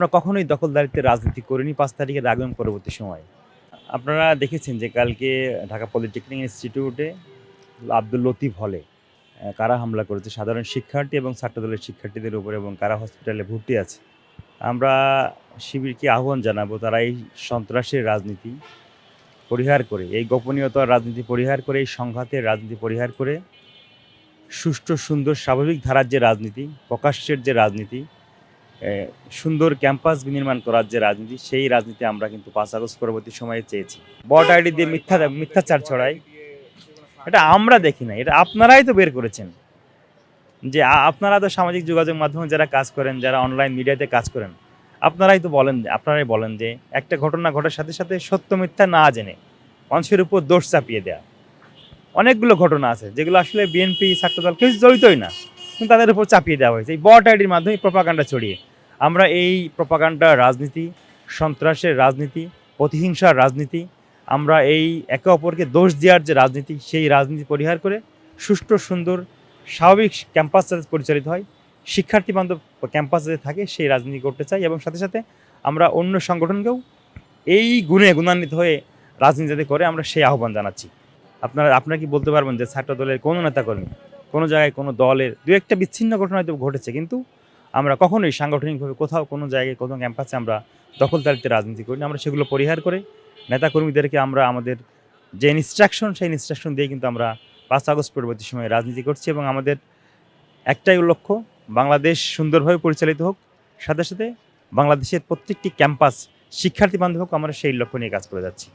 আমরা কখনোই দখলদারিত্বের রাজনীতি করিনি ৫ তারিখের আগে এবং পরবর্তী সময়ে। আপনারা দেখেছেন যে কালকে ঢাকা পলিটেকনিক ইনস্টিটিউটে আব্দুল লতিফ হলে কারা হামলা করেছে সাধারণ শিক্ষার্থী এবং ছাত্রদলের শিক্ষার্থীদের উপর এবং কারা হসপিটালে ভর্তি আছে। আমরা শিবিরকে আহ্বান জানাবো তারা এই সন্ত্রাসের রাজনীতি পরিহার করে, এই গোপনীয়তার রাজনীতি পরিহার করে, এই সংঘাতের রাজনীতি পরিহার করে সুষ্ঠু, সুন্দর, স্বাভাবিক ধারার যে রাজনীতি, প্রকাশ্যের যে রাজনীতি, সুন্দর ক্যাম্পাস বিনির্মাণ করার যে রাজনীতি, সেই রাজনীতি আমরা কিন্তু ৫ আগস্ট পরবর্তী সময়ে চেয়েছি। বট আইডি দিয়ে মিথ্যাচার ছড়ায়, এটা আমরা দেখি না, এটা আপনারাই তো বের করেছেন। যে আপনারা তো সামাজিক যোগাযোগ মাধ্যমে যারা কাজ করেন, যারা অনলাইন মিডিয়াতে কাজ করেন, আপনারাই বলেন যে একটা ঘটনা ঘটার সাথে সাথে সত্য মিথ্যা না জেনে মানুষের উপর দোষ চাপিয়ে দেয়া। অনেকগুলো ঘটনা আছে যেগুলো আসলে বিএনপি ছাত্রদল কেউ জড়িতই না, কিন্তু তাদের উপর চাপিয়ে দেওয়া হয়েছে এই বট আইডির মাধ্যমে প্রপাগান্ডা ছড়িয়ে। আমরা এই প্রপাগান্ডা রাজনীতি, সন্ত্রাসের রাজনীতি, প্রতিহিংসার রাজনীতি, আমরা এই একে অপরকে দোষ দেওয়ার যে রাজনীতি, সেই রাজনীতি পরিহার করে সুষ্ঠু, সুন্দর, স্বাভাবিক ক্যাম্পাস যাতে পরিচালিত হয়, শিক্ষার্থী বান্ধব ক্যাম্পাস যাতে থাকে, সেই রাজনীতি করতে চাই। এবং সাথে সাথে আমরা অন্য সংগঠনকেও এই গুণান্বিত হয়ে রাজনীতি যাতে করে, আমরা সেই আহ্বান জানাচ্ছি। আপনারা কি বলতে পারবেন যে ছাত্র দলের কোনো নেতাকর্মী কোনো জায়গায় কোনো দলের দু একটা বিচ্ছিন্ন ঘটনা হয়তো ঘটেছে, কিন্তু আমরা কখনোই সাংগঠনিকভাবে কোথাও কোনো জায়গায় কোনো ক্যাম্পাসে আমরা দখলদারিত্বের রাজনীতি করি না। আমরা সেগুলো পরিহার করে নেতাকর্মীদেরকে আমরা আমাদের যে ইনস্ট্রাকশন, সেই ইনস্ট্রাকশন দিয়ে কিন্তু আমরা ৫ আগস্ট পরবর্তী সময়ে রাজনীতি করছি। এবং আমাদের একটাই লক্ষ্য, বাংলাদেশ সুন্দরভাবে পরিচালিত হোক, সাথে সাথে বাংলাদেশের প্রত্যেকটি ক্যাম্পাস শিক্ষার্থী বান্ধব হোক। আমরা সেই লক্ষ্য নিয়ে কাজ করে যাচ্ছি।